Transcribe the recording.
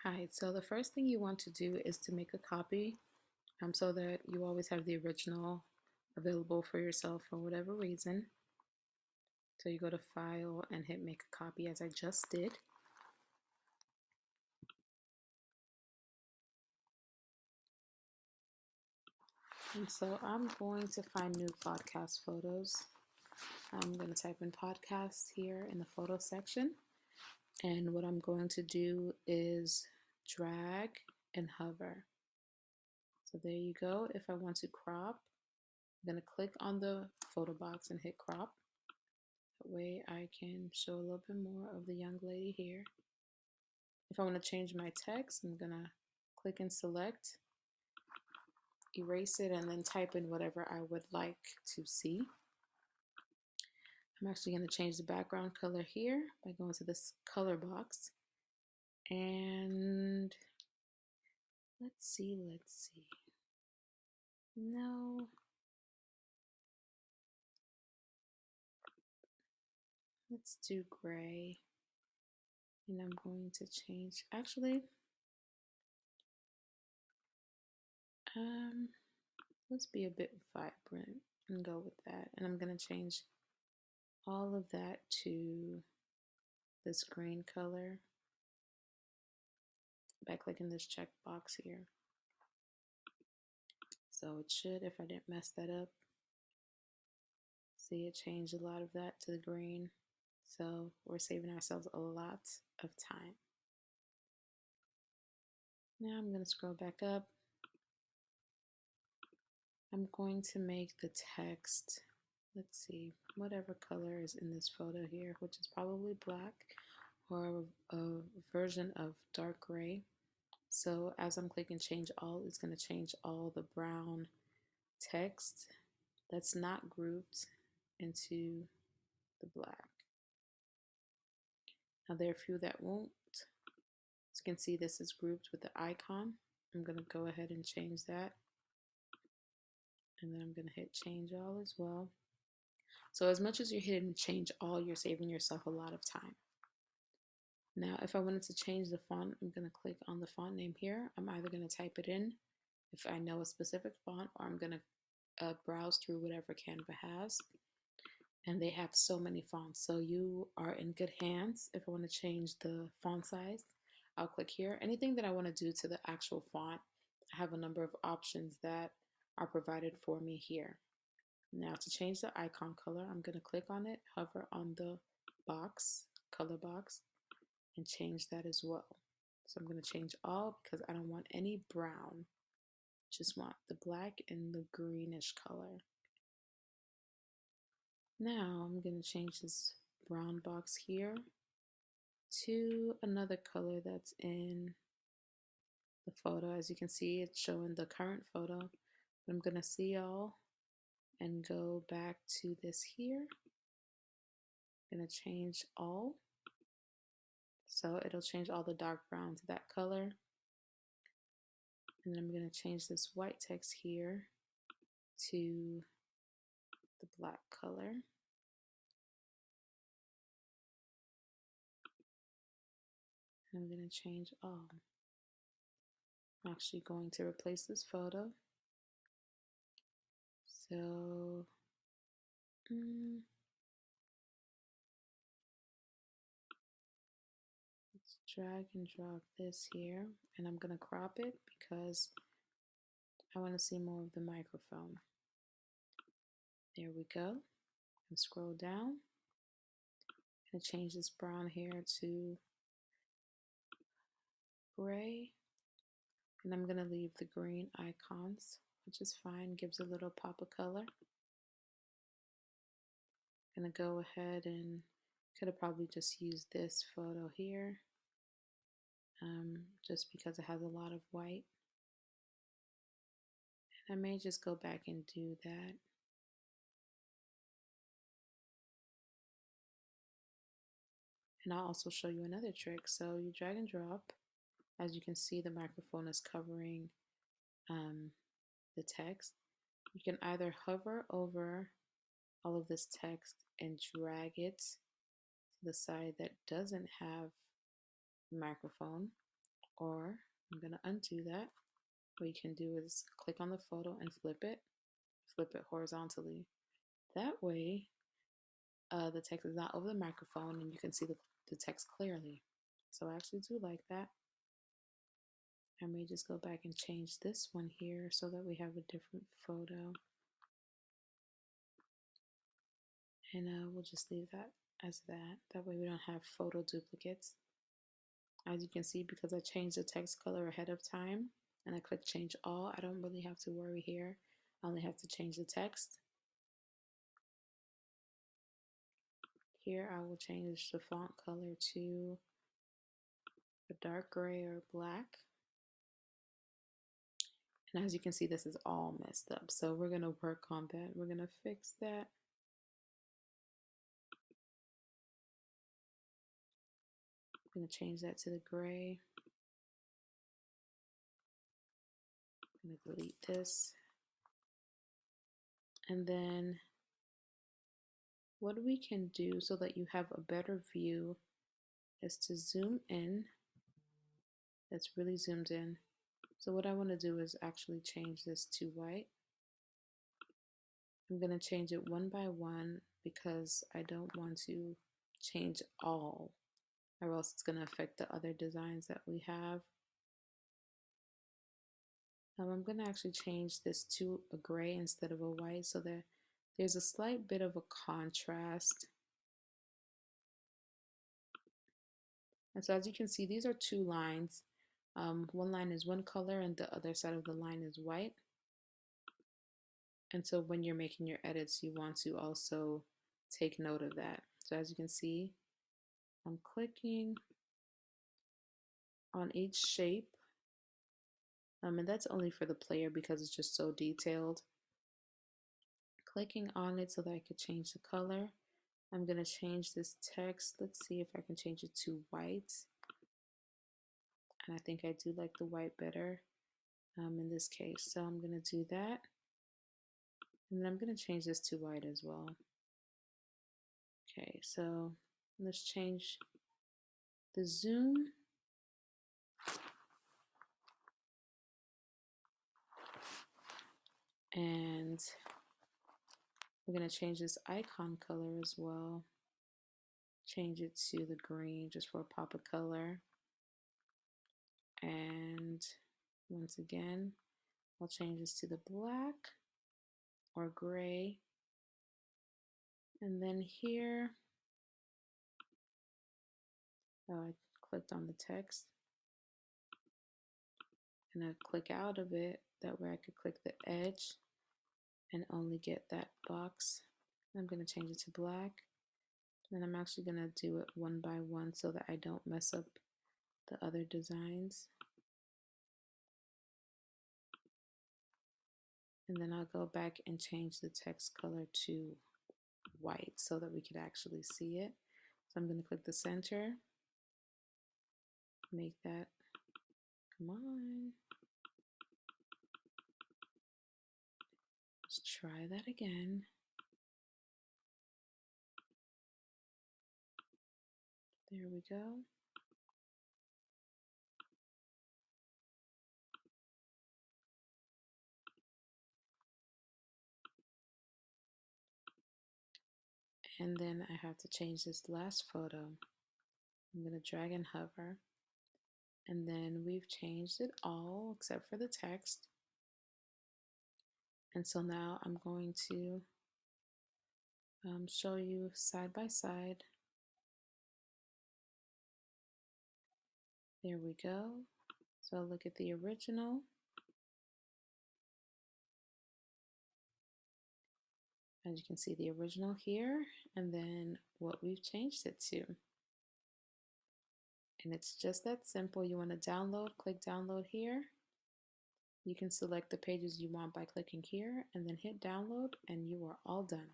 Hi, so the first thing you want to do is to make a copy so that you always have the original available for yourself for whatever reason. So you go to File and hit Make a Copy as I just did. And so I'm going to find new podcast photos. I'm going to type in podcast here in the photo section. And what I'm going to do is drag and hover. So there you go. If I want to crop, I'm going to click on the photo box and hit crop. That way I can show a little bit more of the young lady here. If I want to change my text, I'm going to click and select, erase it, and then type in whatever I would like to see. I'm actually going to change the background color here by going to this color box. And let's see. No, let's do gray. And I'm going to change, actually, let's be a bit vibrant and go with that. And I'm going to change all of that to this green color by clicking this checkbox here. So it should, if I didn't mess that up, see it changed a lot of that to the green. So we're saving ourselves a lot of time. Now I'm going to scroll back up. I'm going to make the text, let's see, whatever color is in this photo here, which is probably black or a version of dark gray. So as I'm clicking change all, it's going to change all the brown text that's not grouped into the black. Now there are a few that won't. As you can see, this is grouped with the icon. I'm going to go ahead and change that. And then I'm going to hit change all as well. So as much as you're hitting change all, you're saving yourself a lot of time. Now, if I wanted to change the font, I'm going to click on the font name here. I'm either going to type it in if I know a specific font, or I'm going to browse through whatever Canva has. And they have so many fonts, so you are in good hands. If I want to change the font size, I'll click here. Anything that I want to do to the actual font, I have a number of options that are provided for me here. Now to change the icon color, I'm going to click on it, hover on the box, color box, and change that as well. So I'm going to change all because I don't want any brown, just want the black and the greenish color. Now I'm going to change this brown box here to another color that's in the photo. As you can see, it's showing the current photo. I'm going to see all and go back to this here. I'm going to change all. So it'll change all the dark brown to that color. And then I'm going to change this white text here to the black color. I'm going to change all. I'm actually going to replace this photo. So, let's drag and drop this here. And I'm going to crop it because I want to see more of the microphone. There we go. And scroll down. And change this brown here to gray. And I'm going to leave the green icons, which is fine, gives a little pop of color. I'm going to go ahead and could have probably just used this photo here, just because it has a lot of white. And I may just go back and do that. And I'll also show you another trick. So you drag and drop. As you can see, the microphone is covering the text. You can either hover over all of this text and drag it to the side that doesn't have the microphone, or I'm going to undo that. What you can do is click on the photo and flip it horizontally. That way, the text is not over the microphone and you can see the text clearly. So I actually do like that. I may just go back and change this one here so that we have a different photo. And we'll just leave that as that. That way we don't have photo duplicates. As you can see, because I changed the text color ahead of time and I click change all, I don't really have to worry here. I only have to change the text. Here I will change the font color to a dark gray or black. And as you can see, this is all messed up. So we're gonna work on that. We're gonna fix that. I'm gonna change that to the gray. I'm gonna delete this. And then what we can do so that you have a better view is to zoom in. That's really zoomed in. So what I want to do is actually change this to white. I'm going to change it one by one because I don't want to change all, or else it's going to affect the other designs that we have. I'm going to actually change this to a gray instead of a white so that there's a slight bit of a contrast. And so as you can see, these are two lines. One line is one color and the other side of the line is white. And so when you're making your edits, you want to also take note of that. So as you can see, I'm clicking on each shape. And that's only for the player because it's just so detailed. Clicking on it so that I could change the color. I'm going to change this text. Let's see if I can change it to white. And I think I do like the white better in this case. So I'm going to do that. And then I'm going to change this to white as well. Okay, so let's change the zoom. And we're going to change this icon color as well. Change it to the green just for a pop of color. And once again, I'll change this to the black or gray. And then here, I clicked on the text and I click out of it. That way I could click the edge and only get that box. I'm going to change it to black. And I'm actually going to do it one by one so that I don't mess up the other designs. And then I'll go back and change the text color to white so that we could actually see it. So I'm going to click the center, make that, come on. Let's try that again. There we go. And then I have to change this last photo. I'm going to drag and hover. And then we've changed it all except for the text. And so now I'm going to show you side by side. There we go. So look at the original. As you can see, the original here, and then what we've changed it to. And it's just that simple. You want to download, click download here. You can select the pages you want by clicking here and then hit download and you are all done.